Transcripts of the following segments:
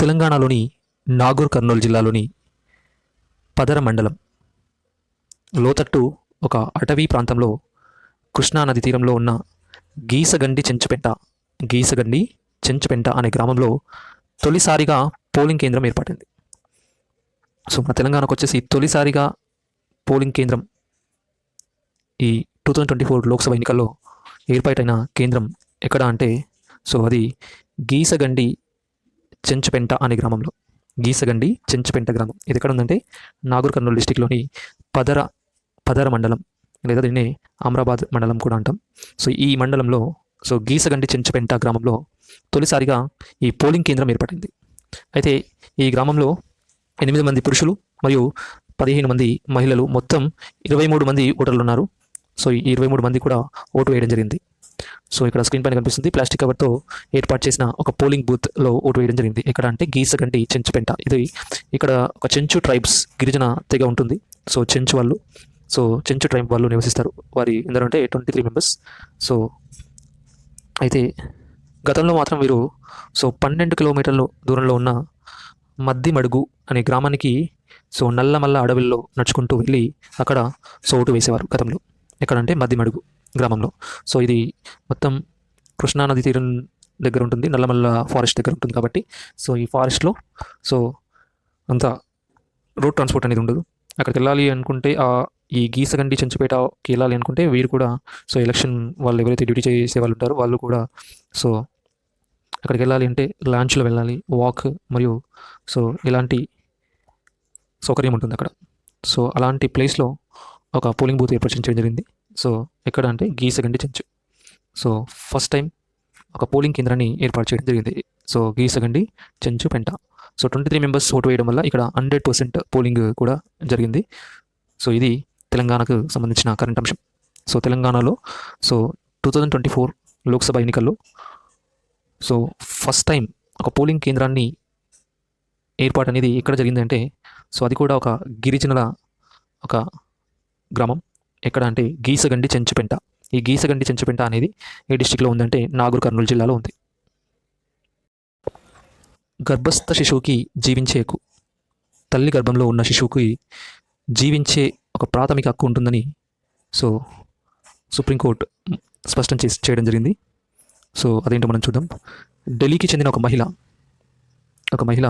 తెలంగాణలోని నాగూర్ కర్నూలు జిల్లాలోని పదర మండలం లోతట్టు ఒక అటవీ ప్రాంతంలో కృష్ణానది తీరంలో ఉన్న గీసగండి చెంచుపెంట అనే గ్రామంలో తొలిసారిగా పోలింగ్ కేంద్రం ఏర్పడింది. సో మన తెలంగాణకు వచ్చేసి తొలిసారిగా పోలింగ్ కేంద్రం ఈ 2024 లోక్సభ ఎన్నికల్లో ఏర్పాటైన కేంద్రం ఎక్కడ అంటే సో అది గీసగండి చెంచుపెంట అనే గ్రామంలో. గీసగండి చెంచుపెంట గ్రామం ఇది ఎక్కడ ఉందంటే నాగూర్ కర్నూలు డిస్టిక్లోని పదర మండలం, లేదా దీన్ని అమరాబాద్ మండలం కూడా అంటాం. సో ఈ మండలంలో సో గీసగండి చెంచుపెంట గ్రామంలో తొలిసారిగా ఈ పోలింగ్ కేంద్రం ఏర్పడింది. అయితే ఈ గ్రామంలో 8 మంది పురుషులు మరియు 15 మంది మహిళలు, మొత్తం 23 మంది ఓటర్లు ఉన్నారు. సో ఈ 23 మంది కూడా ఓటు వేయడం జరిగింది. సో ఇక్కడ స్క్రీన్ పైన కనిపిస్తుంది ప్లాస్టిక్ కవర్తో ఏర్పాటు చేసిన ఒక పోలింగ్ బూత్లో ఓటు వేయడం జరిగింది. ఎక్కడ అంటే గీసగండి చెంచుపెంట. ఇది ఇక్కడ ఒక చెంచు ట్రైబ్స్ గిరిజన తెగ ఉంటుంది. సో చెంచు వాళ్ళు, సో చెంచు ట్రైబ్ వాళ్ళు నివసిస్తారు. వారి ఎందరూ అంటే 23 మెంబర్స్. సో అయితే గతంలో మాత్రం వీరు సో 12 కిలోమీటర్ల దూరంలో ఉన్న మద్దిమడుగు అనే గ్రామానికి సో నల్లమల్ల అడవుల్లో నడుచుకుంటూ వెళ్ళి అక్కడ సో ఓటు వేసేవారు గతంలో. ఎక్కడంటే మద్దిమడుగు గ్రామంలో. సో ఇది మొత్తం కృష్ణానది తీరం దగ్గర ఉంటుంది, నల్లమల్ల ఫారెస్ట్ దగ్గర ఉంటుంది కాబట్టి సో ఈ ఫారెస్ట్లో సో అంత రోడ్ ట్రాన్స్పోర్ట్ అనేది ఉండదు. అక్కడికి వెళ్ళాలి అనుకుంటే ఈ గీసగండి చెంచుపేటకి వెళ్ళాలి అనుకుంటే వీరు కూడా సో ఎలక్షన్ వాళ్ళు ఎవరైతే డ్యూటీ చేసే వాళ్ళు ఉంటారో వాళ్ళు కూడా సో అక్కడికి వెళ్ళాలి అంటే లాంచ్లో వెళ్ళాలి, వాక్ మరియు సో ఇలాంటి సౌకర్యం ఉంటుంది అక్కడ. సో అలాంటి ప్లేస్లో ఒక పోలింగ్ బూత్ ఏర్పరచడం జరిగింది. సో ఎక్కడ అంటే గీసగండి చెంచు. సో ఫస్ట్ టైం ఒక పోలింగ్ కేంద్రాన్ని ఏర్పాటు చేయడం జరిగింది. సో గీసగండి చెంచుపెంట. సో 23 మెంబర్స్ ఓటు వేయడం వల్ల ఇక్కడ 100% పోలింగ్ కూడా జరిగింది. సో ఇది తెలంగాణకు సంబంధించిన కరెంట్ అంశం. సో తెలంగాణలో సో 2024 లోక్సభ ఎన్నికల్లో సో ఫస్ట్ టైం ఒక పోలింగ్ కేంద్రాన్ని ఏర్పాటు అనేది ఎక్కడ జరిగిందంటే సో అది కూడా ఒక గిరిజనుల ఒక గ్రామం. ఎక్కడ అంటే గీసగండి చెంచుపెంట. ఈ గీసగండి చెంచుపెంట అనేది ఏ డిస్టిక్లో ఉందంటే నాగూర్ కర్నూలు జిల్లాలో ఉంది. గర్భస్థ శిశువుకి జీవించే హక్కు, తల్లి గర్భంలో ఉన్న శిశువుకి జీవించే ఒక ప్రాథమిక హక్కు ఉంటుందని సో సుప్రీంకోర్టు స్పష్టం చేయడం జరిగింది. సో అదేంటో మనం చూద్దాం. ఢిల్లీకి చెందిన ఒక మహిళ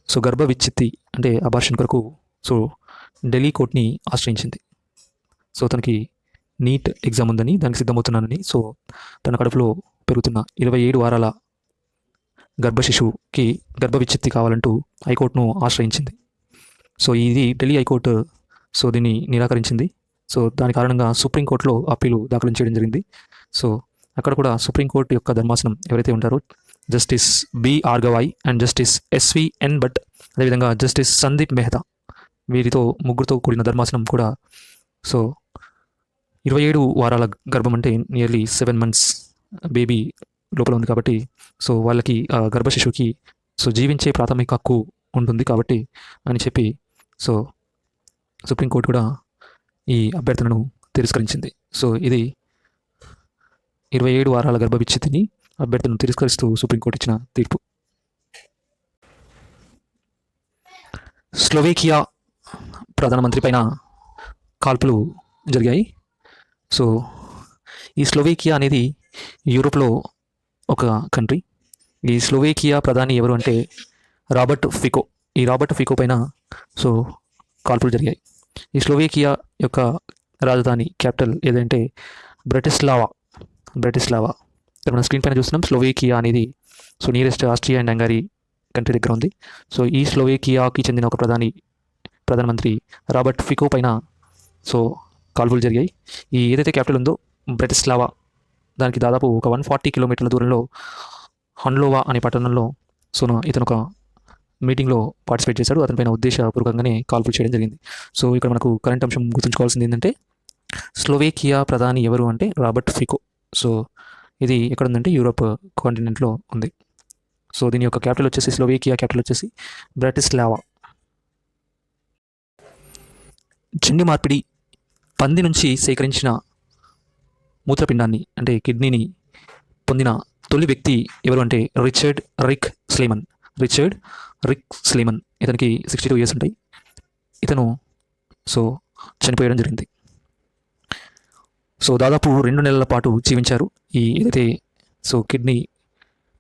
సో గర్భ విచ్ఛిత్తి అంటే అబార్షన్ కొరకు సో ఢిల్లీ కోర్టుని ఆశ్రయించింది. సో తనకి నీట్ ఎగ్జామ్ ఉందని, దానికి సిద్ధమవుతున్నానని, సో తన కడుపులో పెరుగుతున్న 27 వారాల గర్భ శిశువుకి గర్భ విచ్ఛిత్తి కావాలంటూ హైకోర్టును ఆశ్రయించింది. సో ఇది ఢిల్లీ హైకోర్టు సో దీన్ని నిరాకరించింది. సో దాని కారణంగా సుప్రీంకోర్టులో అప్పీలు దాఖలు చేయడం జరిగింది. సో అక్కడ కూడా సుప్రీంకోర్టు యొక్క ధర్మాసనం ఎవరైతే ఉంటారో justice B.R. Gavai and justice S.V.N. Bhat, అదేవిధంగా జస్టిస్ సందీప్ మెహతా, వీరితో ముగ్గురితో కూడిన ధర్మాసనం కూడా సో 27 వారాల గర్భం అంటే నియర్లీ 7 months బేబీ లోపల ఉంది కాబట్టి సో వాళ్ళకి గర్భ శిశువుకి సో జీవించే ప్రాథమిక హక్కు ఉంటుంది కాబట్టి అని చెప్పి సో సుప్రీంకోర్టు కూడా ఈ అభ్యర్థనను తిరస్కరించింది. సో ఇది 27 వారాల గర్భ విచ్ఛిత్తిని అభ్యర్థనను తిరస్కరిస్తూ సుప్రీంకోర్టు ఇచ్చిన తీర్పు. స్లోవేకియా ప్రధానమంత్రి పైన కాల్పులు జరిగాయి. సో ఈ స్లోవేకియా అనేది యూరోప్లో ఒక కంట్రీ. ఈ స్లోవేకియా ప్రధాని ఎవరు అంటే రాబర్ట్ ఫికో. ఈ రాబర్ట్ ఫికో పైన సో కాల్పులు జరిగాయి. ఈ స్లోవేకియా యొక్క రాజధాని క్యాపిటల్ ఏదంటే బ్రటిస్లావా. ఇక్కడ మన స్క్రీన్ పైన చూస్తున్నాం. స్లోవేకియా అనేది so nearest Austria and Hungary country దగ్గర ఉంది. సో ఈ స్లోవేకియాకి చెందిన ఒక ప్రధానమంత్రి రాబర్ట్ ఫికో పైన సో కాల్పులు జరిగాయి. ఈ ఏదైతే క్యాపిటల్ ఉందో బ్రటిస్లావా, దానికి దాదాపు ఒక 140 కిలోమీటర్ల దూరంలో హన్లోవా అనే పట్టణంలో సో ఇతను ఒక మీటింగ్లో పార్టిసిపేట్ చేశాడు. అతనిపైన ఉద్దేశపూర్వకంగానే కాల్పులు చేయడం జరిగింది. సో ఇక్కడ మనకు కరెంట్ అంశం గుర్తుంచుకోవాల్సింది ఏంటంటే స్లోవేకియా ప్రధాని ఎవరు అంటే రాబర్ట్ ఫికో. సో ఇది ఎక్కడ ఉందంటే యూరోప్ కాంటినెంట్లో ఉంది. సో దీని యొక్క క్యాపిటల్ వచ్చేసి స్లోవేకియా క్యాపిటల్ వచ్చేసి బ్రాటిస్లావా. జన్యు మార్పిడి పంది నుంచి సేకరించిన మూత్రపిండాన్ని అంటే కిడ్నీని పొందిన తొలి వ్యక్తి ఎవరు అంటే రిచర్డ్ రిక్ స్లేమన్. రిచర్డ్ రిక్ స్లీమన్. ఇతనికి 62 ఇయర్స్ ఉంటాయి. ఇతను సో చనిపోయడం జరిగింది. సో దాదాపు 2 నెలల పాటు జీవించారు. ఈ ఏదైతే సో కిడ్నీ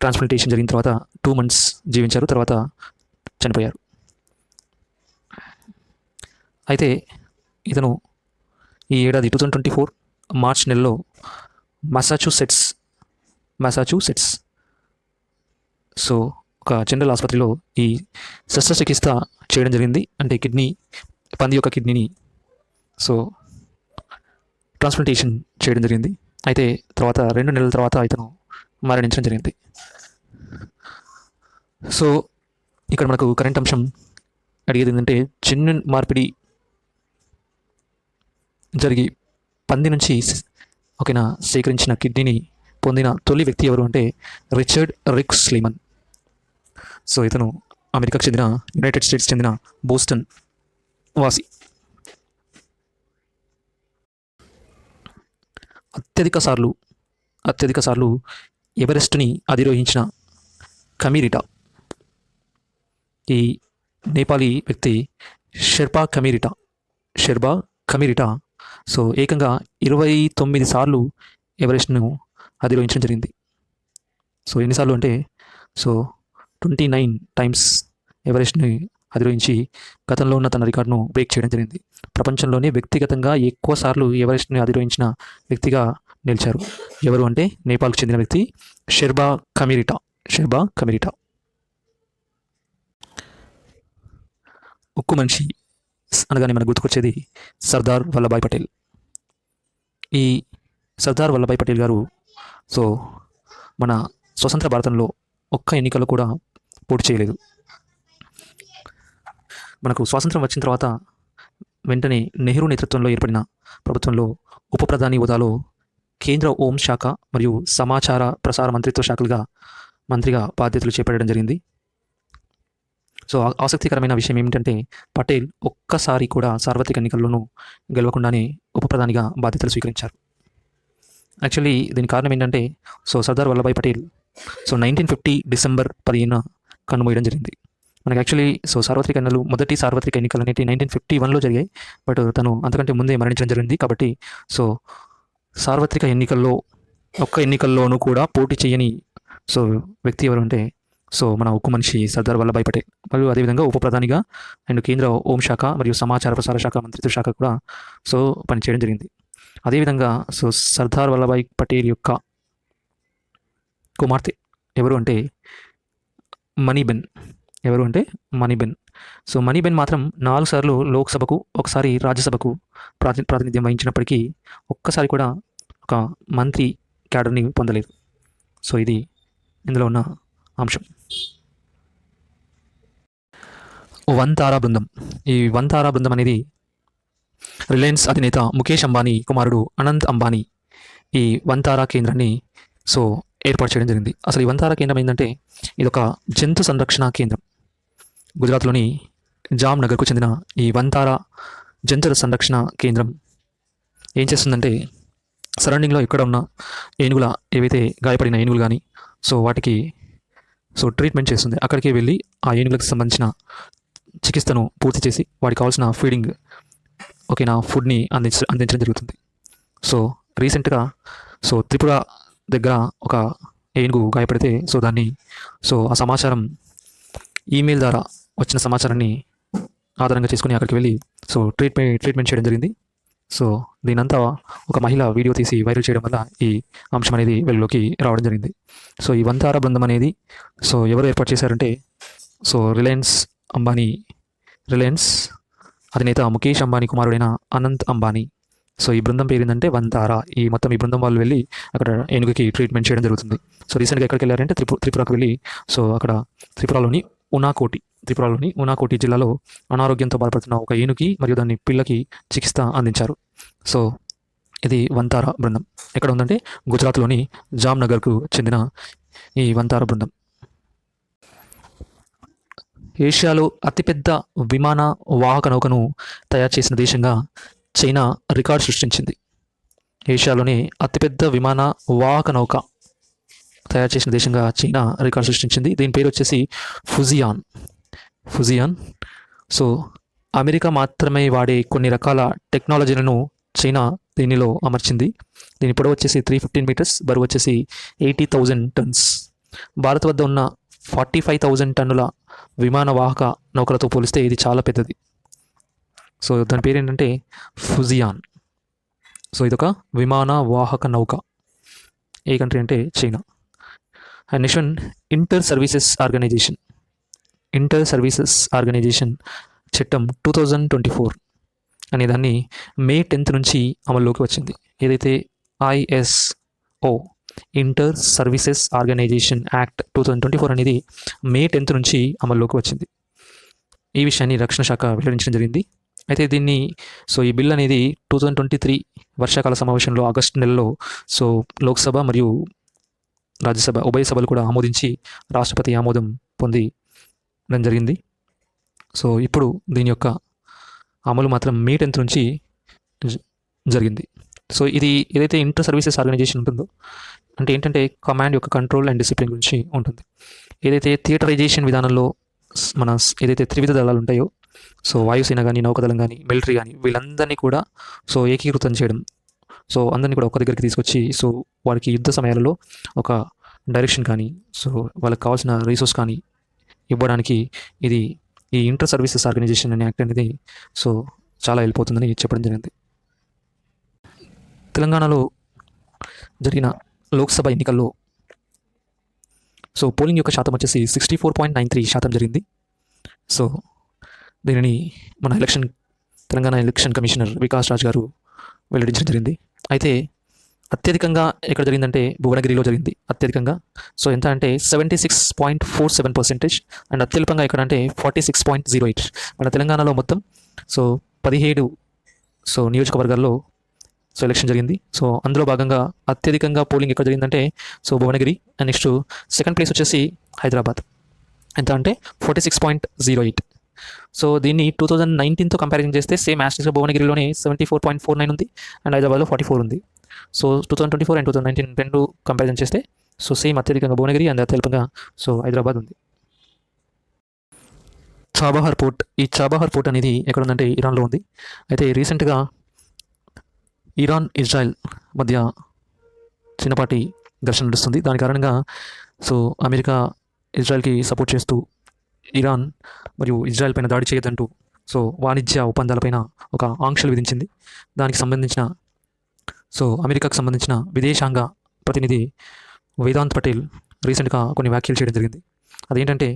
ట్రాన్స్ప్లాంటేషన్ జరిగిన తర్వాత 2 months జీవించారు, తర్వాత చనిపోయారు. అయితే ఇతను ఈ ఏడాది 2024 మార్చ్ నెలలో మసాచ్యూసెట్స్ సో ఒక జనరల్ ఆసుపత్రిలో ఈ శస్త్రచికిత్స చేయడం జరిగింది. అంటే పంది యొక్క కిడ్నీని సో ట్రాన్స్ప్లాంటేషన్ చేయడం జరిగింది. అయితే తర్వాత 2 నెలల తర్వాత ఇతను మరణించడం జరిగింది. సో ఇక్కడ మనకు కరెంట్ అంశం అడిగేది ఏంటంటే, జెన్యున్ మార్పిడి జరిగి పంది నుంచి ఓకేనా సేకరించిన కిడ్నీని పొందిన తొలి వ్యక్తి ఎవరు అంటే రిచర్డ్ రిక్ స్లీమన్. సో ఇతను అమెరికాకు చెందిన, యునైటెడ్ స్టేట్స్ చెందిన బోస్టన్ వాసి. అత్యధిక సార్లు ఎవరెస్ట్ని అధిరోహించిన కమీరిటా. ఈ నేపాలీ వ్యక్తి షెర్పా కమీరిటా సో ఏకంగా 29 సార్లు ఎవరెస్ట్ను అధిరోహించడం జరిగింది. సో ఎన్నిసార్లు అంటే సో 29 times ఎవరెస్ట్ని అధిరోహించి గతంలో ఉన్న తన రికార్డును బ్రేక్ చేయడం జరిగింది. ప్రపంచంలోనే వ్యక్తిగతంగా ఎక్కువ సార్లు ఎవరెస్ట్ని అధిరోహించిన వ్యక్తిగా నిలిచారు. ఎవరు అంటే నేపాల్కు చెందిన వ్యక్తి షెర్పా కమీరిటా. ఉక్కు మనిషి అనగానే మనకు గుర్తుకొచ్చేది సర్దార్ వల్లభాయ్ పటేల్. ఈ సర్దార్ వల్లభాయ్ పటేల్ గారు సో మన స్వతంత్ర భారతంలో ఒక్క ఎన్నికల్లో కూడా పోటీ చేయలేదు. మనకు స్వాతంత్రం వచ్చిన తర్వాత వెంటనే నెహ్రూ నేతృత్వంలో ఏర్పడిన ప్రభుత్వంలో ఉప ప్రధాని హోదాలో కేంద్ర హోం శాఖ మరియు సమాచార ప్రసార మంత్రిత్వ శాఖలుగా మంత్రిగా బాధ్యతలు చేపట్టడం జరిగింది. సో ఆసక్తికరమైన విషయం ఏమిటంటే, పటేల్ ఒక్కసారి కూడా సార్వత్రిక ఎన్నికల్లోనూ గెలవకుండానే ఉప ప్రధానిగా బాధ్యతలు స్వీకరించారు. యాక్చువల్లీ దీని కారణం ఏంటంటే, so Sardar Vallabhbhai Patel so 1950 December 15 కన్నుమూయడం జరిగింది. మనకి యాక్చువల్లీ సో మొదటి సార్వత్రిక ఎన్నికలు అనేవి 1951లో జరిగాయి. బట్ తను అంతకంటే ముందే మరణించడం జరిగింది. కాబట్టి సో సార్వత్రిక ఒక్క ఎన్నికల్లోనూ కూడా పోటీ చేయని సో వ్యక్తి ఎవరు అంటే సో మన ఉక్కు మనిషి సర్దార్ వల్లభాయ్ పటేల్. మరియు అదేవిధంగా ఉప ప్రధానిగా అండ్ కేంద్ర హోంశాఖ మరియు సమాచార ప్రసార శాఖ మంత్రిత్వ శాఖ కూడా సో పనిచేయడం జరిగింది. అదేవిధంగా సో సర్దార్ వల్లభాయ్ పటేల్ యొక్క కుమార్తె ఎవరు అంటే మణిబెన్. సో మణిబెన్ మాత్రం 4 సార్లు లోక్సభకు, ఒకసారి రాజ్యసభకు ప్రాతినిధ్యం వహించినప్పటికీ ఒక్కసారి కూడా ఒక మంత్రి క్యాడర్ని పొందలేదు. సో ఇది ఇందులో ఉన్న అంశం. వన్తారా బృందం. ఈ వన్తారా బృందం అనేది రిలయన్స్ అధినేత ముఖేష్ అంబానీ కుమారుడు అనంత్ అంబానీ ఈ వన్తారా కేంద్రాన్ని సో ఏర్పాటు చేయడం జరిగింది. అసలు ఈ వన్తారా కేంద్రం ఏంటంటే, ఇది ఒక జంతు సంరక్షణ కేంద్రం. గుజరాత్లోని జామ్నగర్కు చెందిన ఈ వన్తారా జంతువుల సంరక్షణ కేంద్రం ఏం చేస్తుందంటే, సరౌండింగ్లో ఎక్కడ ఉన్న ఏనుగుల ఏవైతే గాయపడిన ఏనుగులు కానీ సో వాటికి సో ట్రీట్మెంట్ చేస్తుంది. అక్కడికి వెళ్ళి ఆ ఏనుగులకు సంబంధించిన చికిత్సను పూర్తి చేసి వాటికి కావాల్సిన ఫీడింగ్ ఫుడ్ని అందించడం జరుగుతుంది. సో రీసెంట్గా సో త్రిపుర దగ్గర ఒక ఏనుగు గాయపడితే సో దాన్ని సో ఆ సమాచారం ఈమెయిల్ ద్వారా వచ్చిన సమాచారాన్ని ఆధారంగా చేసుకుని అక్కడికి వెళ్ళి సో ట్రీట్మెంట్ చేయడం జరిగింది. సో దీనంతా ఒక మహిళ వీడియో తీసి వైరల్ చేయడం వల్ల ఈ అంశం అనేది వెలుగులోకి రావడం జరిగింది. సో ఈ వన్తారా బృందం అనేది సో ఎవరు ఏర్పాటు చేశారంటే, సో రిలయన్స్ అధినేత ముఖేష్ అంబానీ కుమారుడైన అనంత్ అంబానీ. సో ఈ బృందం పేరు ఏంటంటే వన్తారా. ఈ బృందం వాళ్ళు వెళ్ళి అక్కడ ఏనుగుకి ట్రీట్మెంట్ చేయడం జరుగుతుంది. సో రీసెంట్గా ఎక్కడికి వెళ్ళారంటే త్రిపురకు వెళ్ళి సో అక్కడ త్రిపురలోని ఉనాకోటి జిల్లాలో అనారోగ్యంతో బాధపడుతున్న ఒక ఏనుగుకి మరియు దాని పిల్లకి చికిత్స అందించారు. సో ఇది వన్తారా బృందం. ఎక్కడ ఉందంటే గుజరాత్లోని జామ్నగర్కు చెందిన ఈ వన్తారా బృందం. ఏషియాలో అతిపెద్ద విమాన వాహక నౌకను తయారు చేసిన దేశంగా చైనా రికార్డు సృష్టించింది. ఏషియాలోనే అతిపెద్ద విమాన వాహక నౌక తయారు చేసిన దేశంగా చైనా రికార్డు సృష్టించింది. దీని పేరు వచ్చేసి ఫుజియాన్. సో అమెరికా మాత్రమే వాడే కొన్ని రకాల టెక్నాలజీలను చైనా దీనిలో అమర్చింది. దీని పొడవు వచ్చేసి 315 మీటర్స్, బరువు వచ్చేసి 80,000 టన్స్. భారత్ వద్ద ఉన్న 45,000 టన్నుల విమాన వాహక నౌకలతో పోలిస్తే ఇది చాలా పెద్దది. సో దాని పేరు ఏంటంటే ఫుజియాన్. సో ఇదొక విమాన వాహక నౌక. ఏ కంట్రీ అంటే China. And next one, inter services organisation చట్టం 2024 అనే దాన్ని మే 10th నుంచి అమల్లోకి వచ్చింది. ఏదైతే ISO inter services organisation act 2024 అనేది మే 10th నుంచి అమల్లోకి వచ్చింది. ఈ విషయాన్ని రక్షణ శాఖ వెల్లడించడం జరిగింది. అయితే దీన్ని ఈ బిల్ అనేది 2023 వర్షాకాల సమావేశంలో ఆగస్టు నెలలో లోక్సభ మరియు రాజ్యసభ ఉభయ సభలు కూడా ఆమోదించి రాష్ట్రపతి ఆమోదం పొందడం జరిగింది. ఇప్పుడు దీని యొక్క అమలు మాత్రం మే 10th నుంచి జరిగింది. ఇది ఏదైతే ఇంటర్ సర్వీసెస్ ఆర్గనైజేషన్ ఉంటుందో అంటే ఏంటంటే కమాండ్ యొక్క కంట్రోల్ అండ్ డిసిప్లిన్ గురించి ఉంటుంది. ఏదైతే థియేటరైజేషన్ విధానంలో మన ఏదైతే త్రివిధ దళాలు ఉంటాయో వాయుసేన కానీ, నౌకాదళం కానీ, మిలిటరీ కానీ, వీళ్ళందరినీ కూడా ఏకీకృతం చేయడం, అందరినీ కూడా ఒక దగ్గరికి తీసుకొచ్చి వారికి యుద్ధ సమయాలలో ఒక డైరెక్షన్ కానీ వాళ్ళకి కావాల్సిన రిసోర్స్ కానీ ఇవ్వడానికి ఇది ఈ ఇంటర్ సర్వీసెస్ ఆర్గనైజేషన్ అనే యాక్ట్ అనేది చాలా వెళ్ళిపోతుందని చెప్పడం జరిగింది. తెలంగాణలో జరిగిన లోక్సభ ఎన్నికల్లో పోలింగ్ యొక్క శాతం వచ్చేసి 64.93% జరిగింది. దీనిని మన తెలంగాణ ఎలక్షన్ కమిషనర్ వికాస్ రాజ్ గారు వెల్లడించడం జరిగింది. అయితే అత్యధికంగా ఎక్కడ జరిగిందంటే భువనగిరిలో జరిగింది అత్యధికంగా. ఎంత అంటే 76.47%. అండ్ అత్యల్పంగా ఎక్కడ అంటే 46.08. మన తెలంగాణలో మొత్తం 17 నియోజకవర్గాల్లో ఎలక్షన్ జరిగింది. అందులో భాగంగా అత్యధికంగా పోలింగ్ ఎక్కడ జరిగిందంటే Bhuvanagiri. And next second place వచ్చేసి హైదరాబాద్. ఎంత అంటే 46.08. దీన్ని 2019తో కంపారిజన్ చేస్తే సేమ్ యాస్టిస్గా భువనగిరిలోనే 74.49 ఉంది అండ్ హైదరాబాద్లో 44 ఉంది. 2024 అండ్ 2019 రెండు కంపారిజన్ చేస్తే సేమ్ అత్యధికంగా భువనగిరి అండ్ అత్యల్పంగా హైదరాబాద్ ఉంది. Chabahar port. ఈ చాబహార్ పోర్ట్ అనేది ఎక్కడ ఉందంటే ఇరాన్లో ఉంది. అయితే రీసెంట్గా ఇరాన్ ఇజ్రాయెల్ మధ్య చిన్నపాటి ఘర్షణ నడుస్తుంది. దాని కారణంగా అమెరికా ఇజ్రాయెల్కి సపోర్ట్ చేస్తూ ఇరాన్ మరియు ఇజ్రాయెల్ పైన దాడి చేయొద్దంటూ వాణిజ్య ఒప్పందాలపైన ఒక ఆంక్షలు విధించింది. దానికి సంబంధించిన అమెరికాకు సంబంధించిన విదేశాంగ ప్రతినిధి వేదాంత్ పటేల్ రీసెంట్గా కొన్ని వ్యాఖ్యలు చేయడం జరిగింది. అదేంటంటే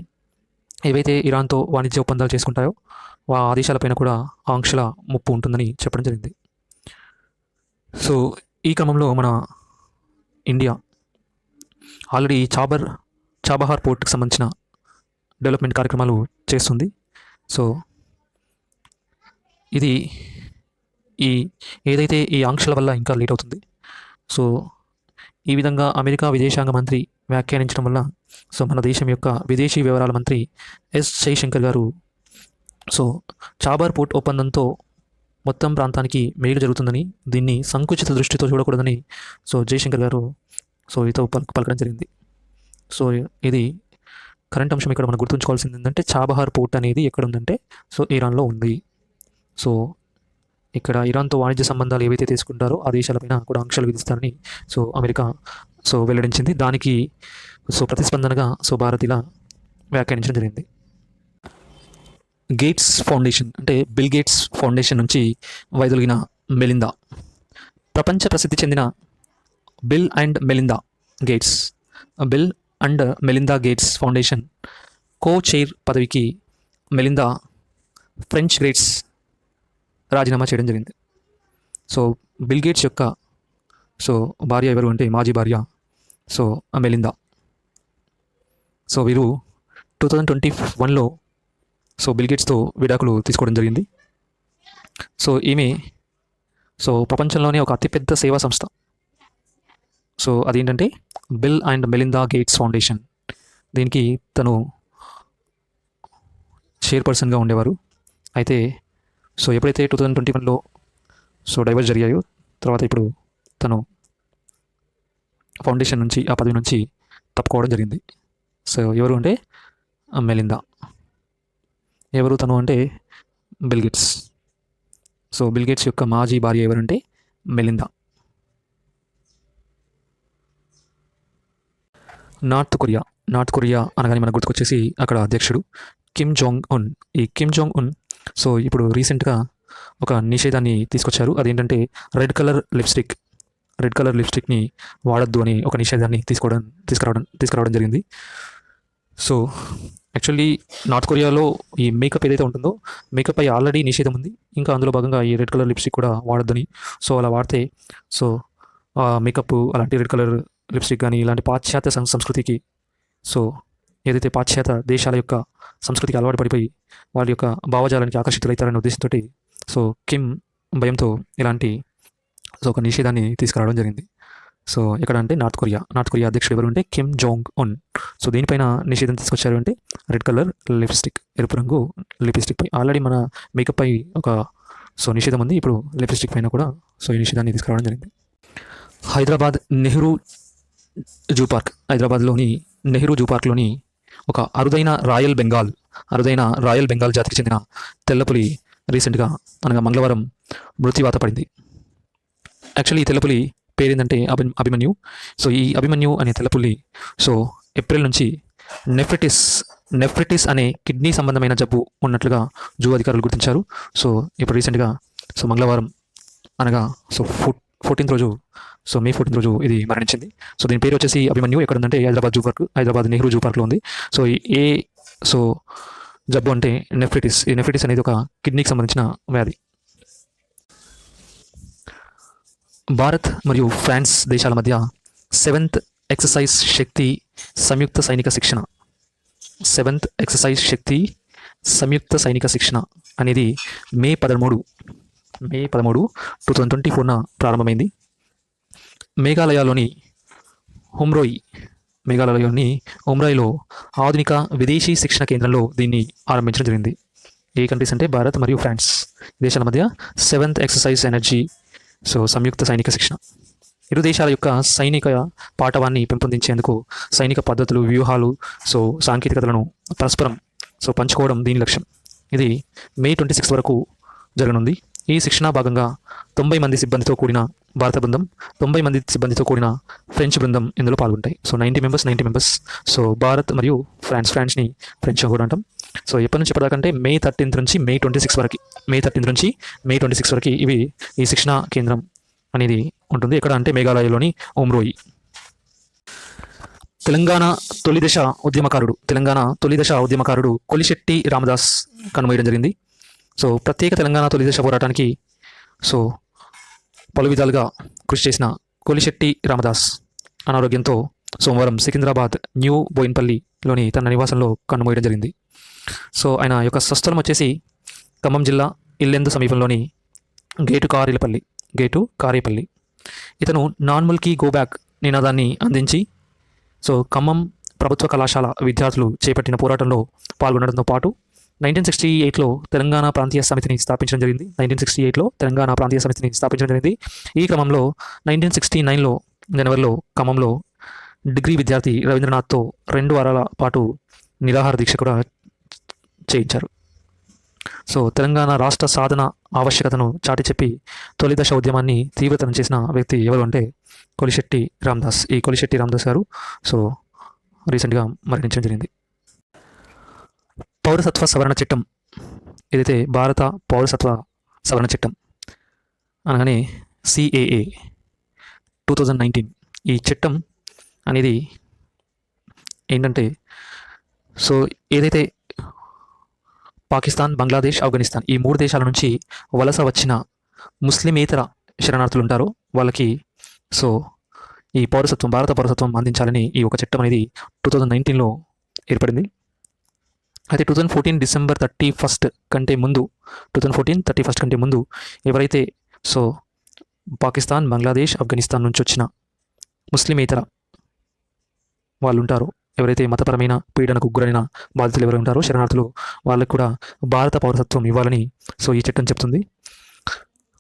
ఏవైతే ఇరాన్తో వాణిజ్య ఒప్పందాలు చేసుకుంటాయో ఆ ఆదేశాలపైన కూడా ఆంక్షల ముప్పు ఉంటుందని చెప్పడం జరిగింది. ఈ క్రమంలో మన ఇండియా ఆల్రెడీ చాబహార్ పోర్ట్కి సంబంధించిన డెవలప్మెంట్ కార్యక్రమాలు చేస్తుంది. ఇది ఏదైతే ఈ ఆంక్షల వల్ల ఇంకా లేట్ అవుతుంది. ఈ విధంగా అమెరికా విదేశాంగ మంత్రి వ్యాఖ్యానించడం వల్ల మన దేశం యొక్క విదేశీ వ్యవహారాల మంత్రి ఎస్ జయశంకర్ గారు చాబహార్ పోర్ట్ ఒప్పందంతో మొత్తం ప్రాంతానికి మేలు జరుగుతుందని, దీన్ని సంకుచిత దృష్టితో చూడకూడదని జయశంకర్ గారు ఇతో పలకడం జరిగింది. ఇది కరెంట్ అంశం. ఇక్కడ మనం గుర్తుంచుకోవాల్సింది ఏంటంటే చాబహార్ పోర్ట్ అనేది ఎక్కడ ఉందంటే ఇరాన్లో ఉంది. ఇక్కడ ఇరాన్తో వాణిజ్య సంబంధాలు ఏవైతే తీసుకుంటారో ఆ దేశాలపైన కూడా ఆంక్షలు విధిస్తారని అమెరికా వెల్లడించింది. దానికి ప్రతిస్పందనగా భారత్ ఇలా వ్యాఖ్యానించడం జరిగింది. గేట్స్ ఫౌండేషన్ అంటే బిల్ గేట్స్ ఫౌండేషన్ నుంచి వైదొలిగిన మెలిందా. ప్రపంచ ప్రసిద్ధి చెందిన bill and Melinda gates foundation co chair పదవికి మెలిందా ఫ్రెంచ్ గ్రేట్స్ రాజీనామా చేయడం జరిగింది. బిల్ గేట్స్ యొక్క భార్య ఎవరు అంటే మాజీ భార్య మెలిందా. వీరు 2021లో బిల్ గేట్స్తో విడాకులు తీసుకోవడం జరిగింది. ఈమె ప్రపంచంలోనే ఒక అతిపెద్ద సేవా సంస్థ. అదేంటంటే bill and Melinda gates foundation. దీనికి తను చైర్పర్సన్గా ఉండేవారు. అయితే ఎప్పుడైతే 2021లో డైవర్స్ జరిగాయో తర్వాత ఇప్పుడు తను ఫౌండేషన్ నుంచి ఆ పదవి నుంచి తప్పుకోవడం జరిగింది. సో ఎవరు అంటే మెలిందా. ఎవరు తను అంటే బిల్గేట్స్. సో బిల్గేట్స్ యొక్క మాజీ భార్య ఎవరంటే మెలిందా. నార్త్ కొరియా అనగానే మనకు గుర్తుకొచ్చేసి అక్కడ అధ్యక్షుడు కిమ్ జాంగ్ ఉన్. ఈ కిమ్ జాంగ్ ఉన్ సో ఇప్పుడు రీసెంట్గా ఒక నిషేధాన్ని తీసుకొచ్చారు. అదేంటంటే రెడ్ కలర్ లిప్స్టిక్ని వాడద్దు అని ఒక నిషేధాన్ని తీసుకురావడం జరిగింది. సో యాక్చువల్లీ నార్త్ కొరియాలో ఈ మేకప్ ఏదైతే ఉంటుందో మేకప్ పై ఆల్రెడీ నిషేధం ఉంది. ఇంకా అందులో భాగంగా ఈ రెడ్ కలర్ లిప్స్టిక్ కూడా వాడొద్దని. సో అలా వాడితే సో మేకప్ అలాంటి రెడ్ కలర్ లిప్స్టిక్ కానీ ఇలాంటి పాశ్చాత్య సంస్కృతికి సో ఏదైతే పాశ్చాత్య దేశాల యొక్క సంస్కృతికి అలవాటు పడిపోయి వాళ్ళ యొక్క భావజాలానికి ఆకర్షితులవుతారనే ఉద్దేశంతో సో కిమ్ భయంతో ఇలాంటి సో ఒక నిషేధాన్ని తీసుకురావడం జరిగింది. సో ఎక్కడ అంటే నార్త్ కొరియా అధ్యక్షుడు ఎవరు అంటే కిమ్ జాంగ్ ఉన్. సో దీనిపైన నిషేధం తీసుకొచ్చారు అంటే రెడ్ కలర్ ఎరుపు రంగు లిప్స్టిక్ పై ఆల్రెడీ మన మేకప్ పై ఒక సో నిషేధం ఉంది. ఇప్పుడు లిప్స్టిక్ పైన కూడా సో ఈ నిషేధాన్ని తీసుకురావడం జరిగింది. హైదరాబాద్లోని నెహ్రూ జూ పార్క్లోని ఒక అరుదైన రాయల్ బెంగాల్ జాతికి చెందిన తెల్లపులి రీసెంట్గా అనగా మంగళవారం మృత్యువాత పడింది. యాక్చువల్లీ ఈ తెల్లపులి పేరేందంటే అభిమన్యు. సో ఈ అభిమన్యు అనే తెల్లపులి సో ఏప్రిల్ నుంచి నెఫ్రిటిస్ అనే కిడ్నీ సంబంధమైన జబ్బు ఉన్నట్లుగా జూ అధికారులు గుర్తించారు. సో ఇప్పుడు రీసెంట్గా సో మంగళవారం అనగా సో 14th రోజు సో మే 14th రోజు ఇది మరణించింది. సో దీని పేరు వచ్చేసి అభిమన్యు. ఎక్కడ ఉందంటే హైదరాబాద్ నెహ్రూ జూ పార్క్లో ఉంది. సో సో జబ్బు అంటే నెఫ్రిటిస్ అనేది ఒక కిడ్నీకి సంబంధించిన వ్యాధి. భారత్ మరియు ఫ్రాన్స్ దేశాల మధ్య 7th ఎక్సర్సైజ్ శక్తి సంయుక్త సైనిక శిక్షణ అనేది మే 13, 2024 ప్రారంభమైంది. మేఘాలయలోని ఉమ్రాయిలో ఆధునిక విదేశీ శిక్షణ కేంద్రంలో దీన్ని ఆరంభించడం జరిగింది. ఏ కంట్రీస్ అంటే భారత్ మరియు ఫ్రాన్స్ దేశాల మధ్య 7th ఎక్సర్సైజ్ ఎనర్జీ సో సంయుక్త సైనిక శిక్షణ. ఇరు దేశాల యొక్క సైనిక పాఠవాన్ని పెంపొందించేందుకు సైనిక పద్ధతులు, వ్యూహాలు, సో సాంకేతికతలను పరస్పరం సో పంచుకోవడం దీని లక్ష్యం. ఇది మే 26 వరకు జరగనుంది. ఈ శిక్షణ భాగంగా 90 మంది సిబ్బందితో కూడిన భారత బృందం, 90 మంది సిబ్బందితో కూడిన ఫ్రెంచ్ బృందం ఇందులో పాల్గొంటాయి. So 90 members. సో భారత్ మరియు ఫ్రాన్స్ని ఫ్రెంచ్ కూడా అంటాం. సో ఎప్పటి నుంచి ఎప్పటిదాకంటే మే 13 నుంచి మే 26 వరకు ఈ శిక్షణ కేంద్రం అనేది ఉంటుంది. ఎక్కడ అంటే మేఘాలయలోని ఉమ్రోయి. తెలంగాణ తొలి దశ ఉద్యమకారుడు కొలిశెట్టి రామదాస్ కనుమూయడం జరిగింది. సో ప్రత్యేక తెలంగాణ తొలి దశ పోరాటానికి సో పలు విధాలుగా కృషి చేసిన కొలిశెట్టి రామదాస్ అనారోగ్యంతో సోమవారం సికింద్రాబాద్ న్యూ బోయిన్పల్లిలోని తన నివాసంలో కన్నుమూయడం జరిగింది. సో ఆయన యొక్క స్వస్థలం వచ్చేసి ఖమ్మం జిల్లా ఇల్లెందు సమీపంలోని గేటు కారేపల్లి. ఇతను నాన్ ముల్కీ గో బ్యాక్ నినాదాన్ని అందించి సో ఖమ్మం ప్రభుత్వ కళాశాల విద్యార్థులు చేపట్టిన పోరాటంలో పాల్గొనడంతో పాటు 1968లో తెలంగాణ ప్రాంతీయ సమితిని స్థాపించడం జరిగింది. ఈ క్రమంలో 1969లో జనవరిలో ఖమ్మంలో డిగ్రీ విద్యార్థి రవీంద్రనాథ్తో 2 వారాల పాటు నిరాహార దీక్ష కూడా చేయించారు. సో తెలంగాణ రాష్ట్ర సాధన ఆవశ్యకతను చాటి చెప్పి తొలి దశ ఉద్యమాన్ని తీవ్రతరం చేసిన వ్యక్తి ఎవరు అంటే కొలిశెట్టి రామదాస్. ఈ కొలిశెట్టి రామదాస్ గారు సో రీసెంట్గా మరణించడం జరిగింది. పౌరసత్వ సవరణ చట్టం ఏదైతే భారత పౌరసత్వ సవరణ చట్టం అనగానే CAA 2019 ఈ చట్టం అనేది ఏంటంటే సో ఏదైతే పాకిస్తాన్, బంగ్లాదేశ్, ఆఫ్ఘనిస్తాన్ ఈ 3 దేశాల నుంచి వలస వచ్చిన ముస్లిమేతర శరణార్థులు ఉంటారో వాళ్ళకి సో ఈ భారత పౌరసత్వం అందించాలని ఈ ఒక చట్టం అనేది 2019లో ఏర్పడింది. అయితే 2014 డిసెంబర్ 31 కంటే ముందు ఎవరైతే సో పాకిస్తాన్, బంగ్లాదేశ్, ఆఫ్ఘనిస్తాన్ నుంచి వచ్చిన ముస్లిమేతర వాళ్ళు ఉంటారో, ఎవరైతే మతపరమైన పీడనకు గురైన బాధితులు ఎవరు ఉంటారో శరణార్థులు, వాళ్ళకు కూడా భారత పౌరసత్వం ఇవ్వాలని సో ఈ చట్టం చెప్తుంది.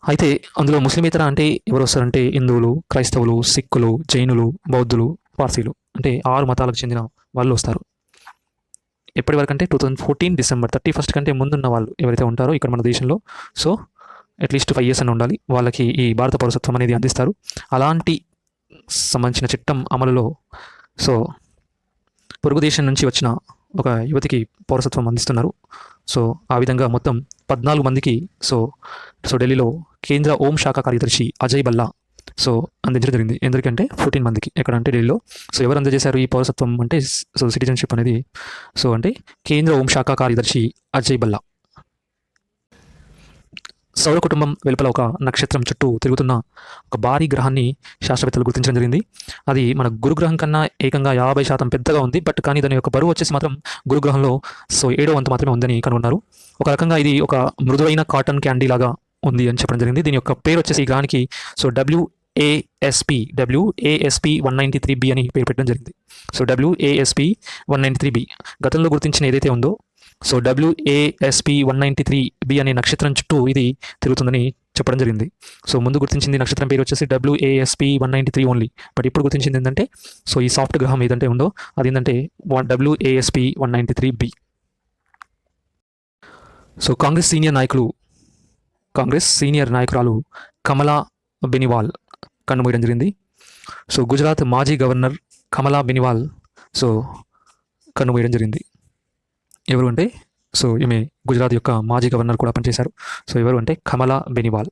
అయితే అందులో ముస్లిమేతర అంటే ఎవరు వస్తారంటే హిందువులు, క్రైస్తవులు, సిక్కులు, జైనులు, బౌద్ధులు, పార్సీలు అంటే 6 మతాలకు చెందిన వాళ్ళు వస్తారు. ఎప్పటి వరకు అంటే 2014 డిసెంబర్ 31 కంటే ముందున్న వాళ్ళు ఎవరైతే ఉంటారో ఇక్కడ మన దేశంలో, సో అట్లీస్ట్ 5 ఇయర్స్ అని ఉండాలి, వాళ్ళకి ఈ భారత పౌరసత్వం అనేది అందిస్తారు. అలాంటి సంబంధించిన చట్టం అమలులో సో పొరుగు దేశం నుంచి వచ్చిన ఒక యువతికి పౌరసత్వం అందిస్తున్నారు. సో ఆ విధంగా మొత్తం 14 మందికి సో సో ఢిల్లీలో కేంద్ర హోం శాఖ కార్యదర్శి అజయ్ భల్లా సో అందించడం జరిగింది. ఎందుకంటే 14 మందికి ఎక్కడంటే ఢిల్లీలో. సో ఎవరు అందజేశారు ఈ పౌరసత్వం అంటే సో సిటిజన్షిప్ అనేది సో అంటే కేంద్ర హోం శాఖ కార్యదర్శి అజయ్ భల్లా. సౌర కుటుంబం వెలుపల ఒక నక్షత్రం చుట్టూ తిరుగుతున్న ఒక భారీ గ్రహాన్ని శాస్త్రవేత్తలు గుర్తించడం జరిగింది. అది మన గురుగ్రహం కన్నా ఏకంగా 50% పెద్దగా ఉంది. బట్ కానీ దాని యొక్క బరువు వచ్చేసి మాత్రం గురుగ్రహంలో సో 7వ వంతు మాత్రమే ఉందని కనుగొన్నారు. ఒక రకంగా ఇది ఒక మృదువైన కాటన్ క్యాండీ లాగా ఉంది అని చెప్పడం జరిగింది. దీని యొక్క పేరు వచ్చేసి ఈ గ్రహానికి సో WASP 193b అని పేరు పెట్టడం జరిగింది. సో WASP 193b గతంలో గుర్తించిన ఏదైతే ఉందో సో WASP 193b అనే నక్షత్రం చుట్టూ ఇది తిరుగుతుందని చెప్పడం జరిగింది. సో ముందు గుర్తించింది నక్షత్రం పేరు వచ్చేసి WASP 193 ఓన్లీ. బట్ ఇప్పుడు గుర్తించింది ఏంటంటే సో ఈ సాఫ్ట్ గ్రహం ఏదంటే ఉందో అది ఏంటంటే WASP 193b. So Congress senior నాయకురాలు కమలా బెనివాల్ కన్నుమూయడం జరిగింది. సో గుజరాత్ మాజీ గవర్నర్ కమలా బెనివాల్ సో కన్నుమూయడం జరిగింది. ఎవరు అంటే సో ఈమె గుజరాత్ యొక్క మాజీ గవర్నర్ కూడా పనిచేశారు. సో ఎవరు అంటే కమలా బెనివాల్.